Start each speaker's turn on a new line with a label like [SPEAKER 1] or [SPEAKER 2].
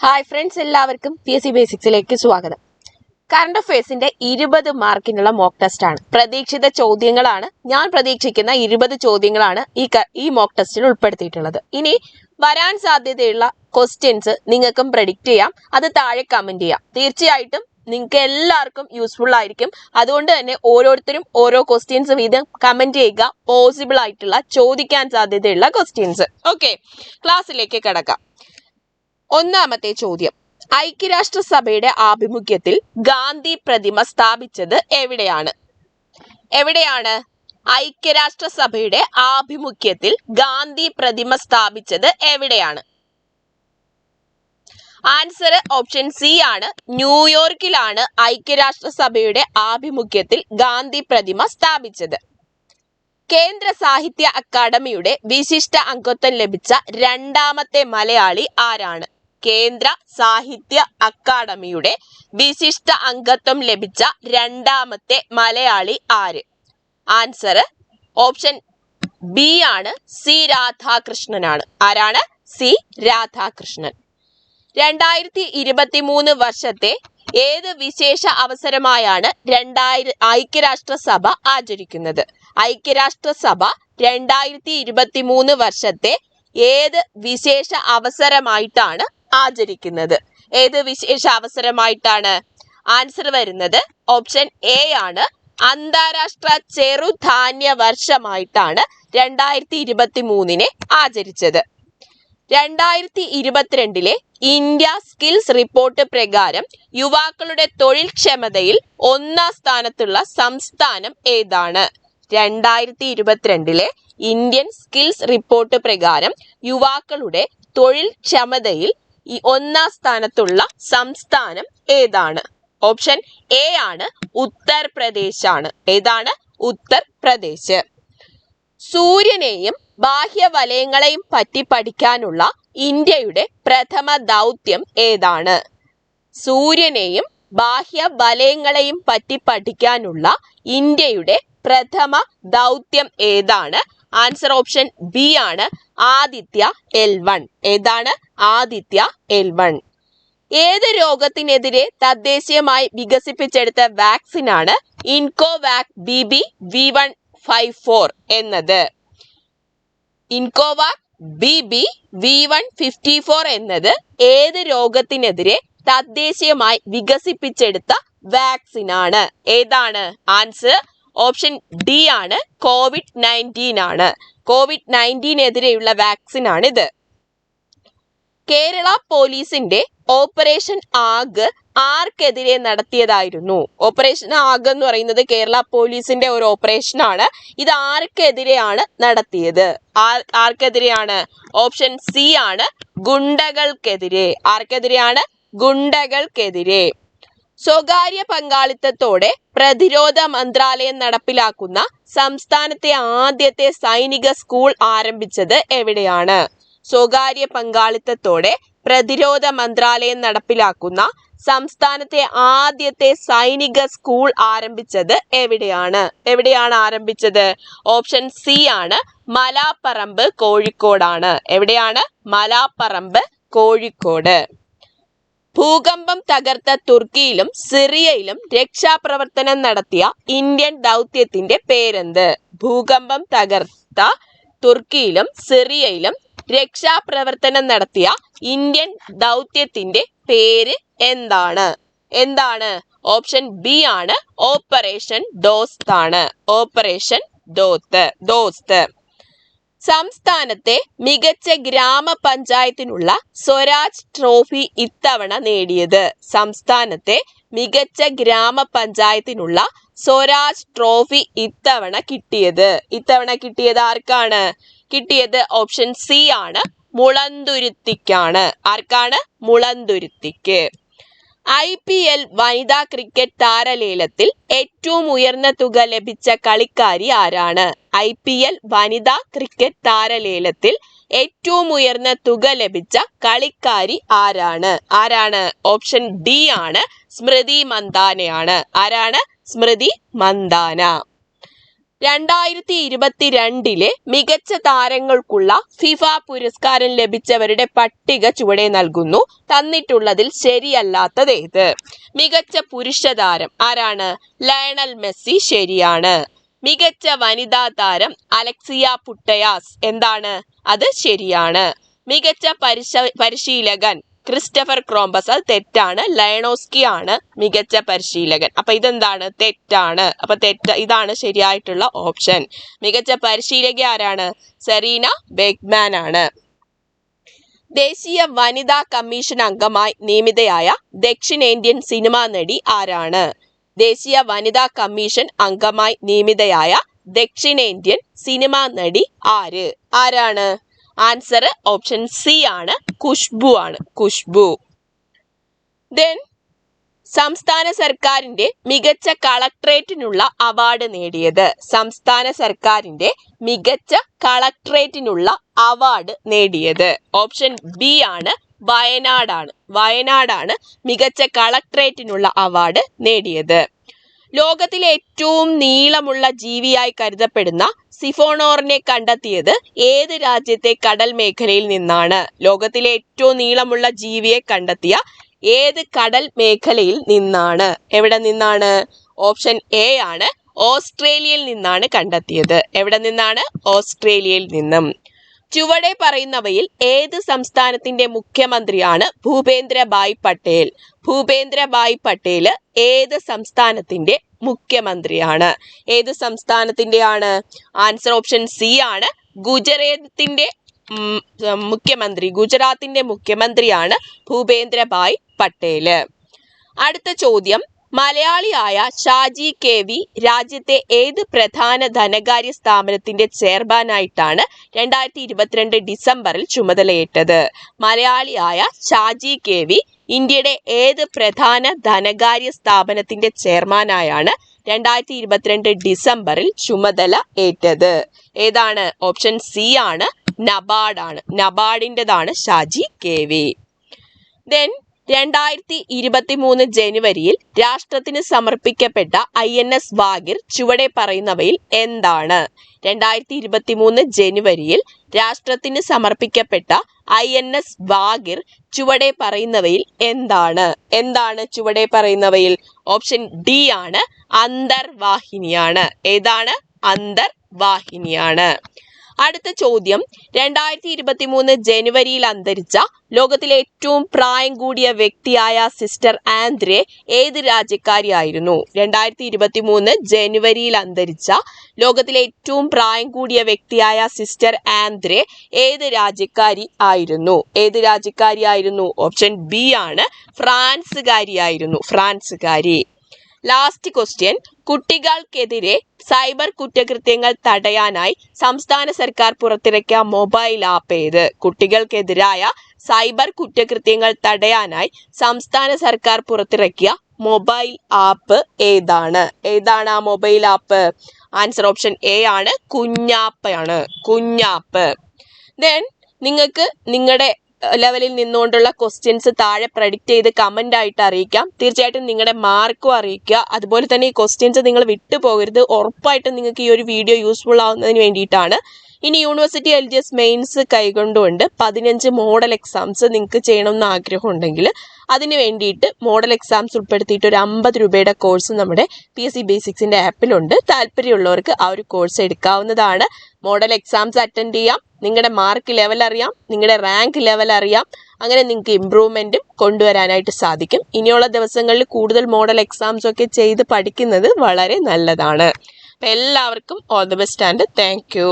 [SPEAKER 1] Hi friends, എല്ലാവർക്കും PSC ബേസിക്സിലേക്ക് സ്വാഗതം. Current അഫയേഴ്സിന്റെ 20 മാർക്കിനുള്ള mock test ആണ്. പ്രതീക്ഷിത ചോദ്യങ്ങളാണ്. ഞാൻ പ്രതീക്ഷിക്കുന്ന 20 ചോദ്യങ്ങളാണ് ഈ മോക്ക് ടെസ്റ്റിൽ ഉൾപ്പെടുത്തിയിട്ടുള്ളത്. ഇനി വരാൻ സാധ്യതയുള്ള ക്വസ്റ്റ്യൻസ് നിങ്ങൾക്കും പ്രഡിക്റ്റ് ചെയ്യാം. അത് താഴെ കമന്റ് ചെയ്യാം. തീർച്ചയായിട്ടും നിങ്ങൾക്ക് എല്ലാവർക്കും യൂസ്ഫുൾ ആയിരിക്കും. അതുകൊണ്ട് തന്നെ ഓരോരുത്തരും ഓരോ ക്വസ്റ്റ്യൻസ് വീതം കമന്റ് ചെയ്യുക. പോസിബിൾ ആയിട്ടുള്ള ചോദിക്കാൻ സാധ്യതയുള്ള ക്വസ്റ്റ്യൻസ്. ഓക്കെ, ക്ലാസ്സിലേക്ക് കിടക്കാം. ഒന്നാമത്തെ ചോദ്യം, ഐക്യരാഷ്ട്രസഭയുടെ ആഭിമുഖ്യത്തിൽ ഗാന്ധി പ്രതിമ സ്ഥാപിച്ചത് എവിടെയാണ്? ഐക്യരാഷ്ട്രസഭയുടെ ആഭിമുഖ്യത്തിൽ ഗാന്ധി പ്രതിമ സ്ഥാപിച്ചത് എവിടെയാണ്? ആൻസർ ഓപ്ഷൻ സി ആണ്. ന്യൂയോർക്കിലാണ് ഐക്യരാഷ്ട്രസഭയുടെ ആഭിമുഖ്യത്തിൽ ഗാന്ധി പ്രതിമ സ്ഥാപിച്ചത്. കേന്ദ്ര സാഹിത്യ അക്കാദമിയുടെ വിശിഷ്ട അംഗത്വം ലഭിച്ച രണ്ടാമത്തെ മലയാളി ആരാണ്? കേന്ദ്ര സാഹിത്യ അക്കാദമിയുടെ വിശിഷ്ട അംഗത്വം ലഭിച്ച രണ്ടാമത്തെ മലയാളി ആര്? ആൻസർ ഓപ്ഷൻ ബി ആണ്. സി രാധാകൃഷ്ണനാണ്. ആരാണ്? സി രാധാകൃഷ്ണൻ. 2023 വർഷത്തെ ഏത് വിശേഷ അവസരമായാണ് ഐക്യരാഷ്ട്രസഭ ആചരിക്കുന്നത്? ഐക്യരാഷ്ട്രസഭ 2023 വർഷത്തെ ഏത് വിശേഷ അവസരമായിട്ടാണ് ആചരിക്കുന്നത്? ഏത് വിശേഷ അവസരമായിട്ടാണ്? ആൻസർ വരുന്നത് ഓപ്ഷൻ എ ആണ്. അന്താരാഷ്ട്ര ചെറുധാന്യ വർഷമായിട്ടാണ് 2023 ആചരിച്ചത്. 2022 ഇന്ത്യ സ്കിൽസ് റിപ്പോർട്ട് പ്രകാരം യുവാക്കളുടെ തൊഴിൽ ക്ഷമതയിൽ ഒന്നാം സ്ഥാനത്തുള്ള സംസ്ഥാനം ഏതാണ്? 2022 ഇന്ത്യൻ സ്കിൽസ് റിപ്പോർട്ട് പ്രകാരം യുവാക്കളുടെ തൊഴിൽ ക്ഷമതയിൽ ഒന്നാം സ്ഥാനത്തുള്ള സംസ്ഥാനം ഏതാണ്? ഓപ്ഷൻ എ ആണ്. ഉത്തർപ്രദേശ് ആണ്. ഏതാണ്? ഉത്തർപ്രദേശ്. സൂര്യനെയും ബാഹ്യവലയങ്ങളെയും പറ്റി പഠിക്കാനുള്ള ഇന്ത്യയുടെ പ്രഥമ ദൗത്യം ഏതാണ്? സൂര്യനെയും ബാഹ്യവലയങ്ങളെയും പറ്റി പഠിക്കാനുള്ള ഇന്ത്യയുടെ പ്രഥമ ദൗത്യം ഏതാണ്? ആൻസർ ഓപ്ഷൻ ബി ആണ്. ആദിത്യ L1. ഏതാണ്? ആദിത്യ L1. ഏത് രോഗത്തിനെതിരെ തദ്ദേശീയമായി വികസിപ്പിച്ചെടുത്ത വാക്സിനാണ് ഇൻകോവാക് BBV154 എന്നത്? ഇൻകോവാക് BBV154 എന്നത് ഏത് രോഗത്തിനെതിരെ തദ്ദേശീയമായി വികസിപ്പിച്ചെടുത്ത വാക്സിനാണ്? ഏതാണ്? ആൻസർ ഓപ്ഷൻ ഡി ആണ്. COVID-19 ആണ്. COVID-19 വാക്സിൻ ആണിത്. കേരള പോലീസിന്റെ ഓപ്പറേഷൻ ആഗ് ആർക്കെതിരെ നടത്തിയതായിരുന്നു? ഓപ്പറേഷൻ ആഗ് എന്ന് പറയുന്നത് കേരള പോലീസിന്റെ ഒരു ഓപ്പറേഷൻ ആണ്. ഇത് ആർക്കെതിരെയാണ് നടത്തിയത്? ആർക്കെതിരെയാണ്? ഓപ്ഷൻ സി ആണ്. ഗുണ്ടകൾക്കെതിരെ. ആർക്കെതിരെയാണ്? ഗുണ്ടകൾക്കെതിരെ. സ്വകാര്യ പങ്കാളിത്തത്തോടെ പ്രതിരോധ മന്ത്രാലയം നടപ്പിലാക്കുന്ന സംസ്ഥാനത്തെ ആദ്യത്തെ സൈനിക സ്കൂൾ ആരംഭിച്ചത് എവിടെയാണ്? സ്വകാര്യ പങ്കാളിത്തത്തോടെ പ്രതിരോധ മന്ത്രാലയം നടപ്പിലാക്കുന്ന സംസ്ഥാനത്തെ ആദ്യത്തെ സൈനിക സ്കൂൾ ആരംഭിച്ചത് എവിടെയാണ്? എവിടെയാണ് ആരംഭിച്ചത്? ഓപ്ഷൻ സി ആണ്. മലാപ്പറമ്പ്, കോഴിക്കോടാണ്. എവിടെയാണ്? മലാപ്പറമ്പ്, കോഴിക്കോട്. ഭൂകമ്പം തകർത്ത തുർക്കിയിലും സിറിയയിലും രക്ഷാപ്രവർത്തനം നടത്തിയ ഇന്ത്യൻ ദൗത്യത്തിന്റെ പേരെന്ത്? ഭൂകമ്പം തകർത്ത തുർക്കിയിലും സിറിയയിലും രക്ഷാപ്രവർത്തനം നടത്തിയ ഇന്ത്യൻ ദൗത്യത്തിന്റെ പേര് എന്താണ്? എന്താണ്? ഓപ്ഷൻ ബി ആണ്. ഓപ്പറേഷൻ ദോസ്ത് ആണ്. ഓപ്പറേഷൻ ദോസ്ത്. സംസ്ഥാനത്തെ മികച്ച ഗ്രാമപഞ്ചായത്തിനുള്ള സ്വരാജ് ട്രോഫി ഇത്തവണ നേടിയത്? സംസ്ഥാനത്തെ മികച്ച ഗ്രാമപഞ്ചായത്തിനുള്ള സ്വരാജ് ട്രോഫി ഇത്തവണ കിട്ടിയത് ആർക്കാണ്? കിട്ടിയത് ഓപ്ഷൻ സി ആണ്. മുളന്തുരുത്തിക്കാണ്. ആർക്കാണ്? മുളന്തുരുത്തിക്ക്. IPL വനിതാ ക്രിക്കറ്റ് താരലേലത്തിൽ ഏറ്റവും ഉയർന്ന തുക ലഭിച്ച കളിക്കാരി ആരാണ്? IPL വനിതാ ക്രിക്കറ്റ് താരലേലത്തിൽ ഏറ്റവും ഉയർന്ന തുക ലഭിച്ച കളിക്കാരി ആരാണ്? ഓപ്ഷൻ ഡി ആണ്. സ്മൃതി മന്ദാനയാണ്. ആരാണ്? സ്മൃതി മന്ദാന. 2022 മികച്ച താരങ്ങൾക്കുള്ള ഫിഫ പുരസ്കാരം ലഭിച്ചവരുടെ പട്ടിക ചുവടെ നൽകുന്നു. തന്നിട്ടുള്ളതിൽ ശരിയല്ലാത്തത് ഏത്? മികച്ച പുരുഷ താരം ആരാണ്? ലയണൽ മെസ്സി ശരിയാണ്. മികച്ച വനിതാ താരം അലക്സിയ പുട്ടയാസ് എന്താണ്? അത് ശരിയാണ്. മികച്ച പരിശീലകൻ ക്രിസ്റ്റഫർ ക്രോംബസ് അത് തെറ്റാണ്. ലയണോസ്കി ആണ് മികച്ച പരിശീലകൻ. അപ്പൊ ഇതെന്താണ്? തെറ്റാണ്. അപ്പൊ ഇതാണ് ശരിയായിട്ടുള്ള ഓപ്ഷൻ. മികച്ച പരിശീലക ആരാണ്? സെറീന ബെഗ്മാൻ ആണ്. ദേശീയ വനിതാ കമ്മീഷൻ അംഗമായി നിയമിതയായ ദക്ഷിണേന്ത്യൻ സിനിമാ നടി ആരാണ്? ദേശീയ വനിതാ കമ്മീഷൻ അംഗമായി നിയമിതയായ ദക്ഷിണേന്ത്യൻ സിനിമാ നടി ആരാണ്? ആൻസർ ഓപ്ഷൻ സി ആണ്. ഖുശ്ബു ആണ്. ഖുശ്ബു. ദെൻ സംസ്ഥാന സർക്കാരിന്റെ മികച്ച കളക്ടറേറ്റിനുള്ള അവാർഡ് നേടിയത്? സംസ്ഥാന സർക്കാരിന്റെ മികച്ച കളക്ടറേറ്റിനുള്ള അവാർഡ് നേടിയത് ഓപ്ഷൻ ബി ആണ്. വയനാടാണ്. വയനാടാണ് മികച്ച കളക്ടറേറ്റിനുള്ള അവാർഡ് നേടിയത്. ലോകത്തിലെ ഏറ്റവും നീളമുള്ള ജീവിയായി കരുതപ്പെടുന്ന സിഫോണോറിനെ കണ്ടെത്തിയത് ഏത് രാജ്യത്തെ കടൽ മേഖലയിൽ നിന്നാണ്? ലോകത്തിലെ ഏറ്റവും നീളമുള്ള ജീവിയെ കണ്ടെത്തിയ ഏത് കടൽ മേഖലയിൽ നിന്നാണ്? എവിടെ നിന്നാണ്? ഓപ്ഷൻ എ ആണ്. ഓസ്ട്രേലിയയിൽ നിന്നാണ് കണ്ടെത്തിയത്. എവിടെ നിന്നാണ്? ഓസ്ട്രേലിയയിൽ നിന്നും. ചുവടെ പറയുന്നവയിൽ ഏത് സംസ്ഥാനത്തിന്റെ മുഖ്യമന്ത്രിയാണ് ഭൂപേന്ദ്രഭായ് പട്ടേൽ? ഭൂപേന്ദ്രഭായ് പട്ടേൽ ഏത് സംസ്ഥാനത്തിന്റെ മുഖ്യമന്ത്രിയാണ്? ഏത് സംസ്ഥാനത്തിന്റെയാണ്? ആൻസർ ഓപ്ഷൻ സി ആണ്. ഗുജറാത്തിന്റെ മുഖ്യമന്ത്രിയാണ് ഭൂപേന്ദ്രഭായ് പട്ടേൽ. അടുത്ത ചോദ്യം, മലയാളിയായ ഷാജി കെ.വി. രാജ്യത്തെ ഏത് പ്രധാന ധനകാര്യ സ്ഥാപനത്തിന്റെ ചെയർമാനായിട്ടാണ് 2022 ഡിസംബറിൽ ചുമതലയേറ്റത്? മലയാളിയായ ഷാജി കെ.വി. ഇന്ത്യയുടെ ഏത് പ്രധാന ധനകാര്യ സ്ഥാപനത്തിന്റെ ചെയർമാനായാണ് 2022 ഡിസംബറിൽ ചുമതല ഏറ്റത്? ഏതാണ്? ഓപ്ഷൻ സി ആണ്. നബാർഡാണ്. നബാർഡിൻ്റെതാണ് ഷാജി കെ.വി. ദെൻ 2023 ജനുവരിയിൽ രാഷ്ട്രത്തിന് സമർപ്പിക്കപ്പെട്ട INS വാഗിർ ചുവടെ പറയുന്നവയിൽ എന്താണ്? 2023 ജനുവരിയിൽ രാഷ്ട്രത്തിന് സമർപ്പിക്കപ്പെട്ട INS വാഗിർ ചുവടെ പറയുന്നവയിൽ എന്താണ്? എന്താണ് ചുവടെ പറയുന്നവയിൽ? ഓപ്ഷൻ ഡി ആണ്. അന്തർവാഹിനിയാണ്. ഏതാണ്? അന്തർവാഹിനിയാണ്. അടുത്ത ചോദ്യം, 2023 ജനുവരിയിൽ അന്തരിച്ച ലോകത്തിലെ ഏറ്റവും പ്രായം കൂടിയ വ്യക്തിയായ സിസ്റ്റർ ആന്ദ്രെ ഏത് രാജ്യക്കാരിയായിരുന്നു? 2023 ജനുവരിയിൽ അന്തരിച്ച ലോകത്തിലെ ഏറ്റവും പ്രായം കൂടിയ വ്യക്തിയായ സിസ്റ്റർ ആന്ദ്രെ ഏത് രാജ്യക്കാരി ആയിരുന്നു? ഏത് രാജ്യക്കാരിയായിരുന്നു? ഓപ്ഷൻ ബി ആണ്. ഫ്രാൻസുകാരിയായിരുന്നു. ഫ്രാൻസുകാരി. ലാസ്റ്റ് ക്വസ്റ്റ്യൻ, കുട്ടികൾക്കെതിരെ സൈബർ കുറ്റകൃത്യങ്ങൾ തടയാനായി സംസ്ഥാന സർക്കാർ പുറത്തിറക്കിയ മൊബൈൽ ആപ്പ് ഏത്? കുട്ടികൾക്കെതിരായ സൈബർ കുറ്റകൃത്യങ്ങൾ തടയാനായി സംസ്ഥാന സർക്കാർ പുറത്തിറക്കിയ മൊബൈൽ ആപ്പ് ഏതാണ്? ഏതാണ് ആ mobile app? Answer option A ആണ്. കുഞ്ഞാപ്പയാണ്. കുഞ്ഞാപ്പ്. ദെൻ നിങ്ങൾക്ക് നിങ്ങളുടെ ലെവലിൽ നിന്നുകൊണ്ടുള്ള ക്വസ്റ്റ്യൻസ് താഴെ പ്രഡിക്റ്റ് ചെയ്ത് കമൻ്റ് ആയിട്ട് അറിയിക്കാം. തീർച്ചയായിട്ടും നിങ്ങളുടെ മാർക്കും അറിയിക്കുക. അതുപോലെ തന്നെ ഈ ക്വസ്റ്റ്യൻസ് നിങ്ങൾ വിട്ടുപോകരുത്. ഉറപ്പായിട്ടും നിങ്ങൾക്ക് ഈ ഒരു വീഡിയോ യൂസ്ഫുൾ ആവുന്നതിന് വേണ്ടിയിട്ടാണ്. ഇനി യൂണിവേഴ്സിറ്റി LGS മെയിൻസ് കൈകൊണ്ടുകൊണ്ട് 15 മോഡൽ എക്സാംസ് നിങ്ങൾക്ക് ചെയ്യണമെന്ന് ആഗ്രഹമുണ്ടെങ്കിൽ അതിന് വേണ്ടിയിട്ട് മോഡൽ എക്സാംസ് ഉൾപ്പെടുത്തിയിട്ട് ഒരു 50 രൂപയുടെ കോഴ്സ് നമ്മുടെ PSC ബേസിക്സിൻ്റെ ആപ്പിലുണ്ട്. താല്പര്യമുള്ളവർക്ക് ആ ഒരു കോഴ്സ് എടുക്കാവുന്നതാണ്. മോഡൽ എക്സാംസ് അറ്റൻഡ് ചെയ്യാം. നിങ്ങളുടെ മാർക്ക് ലെവൽ അറിയാം. നിങ്ങളുടെ റാങ്ക് ലെവൽ അറിയാം. അങ്ങനെ നിങ്ങൾക്ക് ഇമ്പ്രൂവ്മെൻറ്റും കൊണ്ടുവരാനായിട്ട് സാധിക്കും. ഇനിയുള്ള ദിവസങ്ങളിൽ കൂടുതൽ മോഡൽ എക്സാംസ് ഒക്കെ ചെയ്ത് പഠിക്കുന്നത് വളരെ നല്ലതാണ്. അപ്പം എല്ലാവർക്കും all the best and thank you.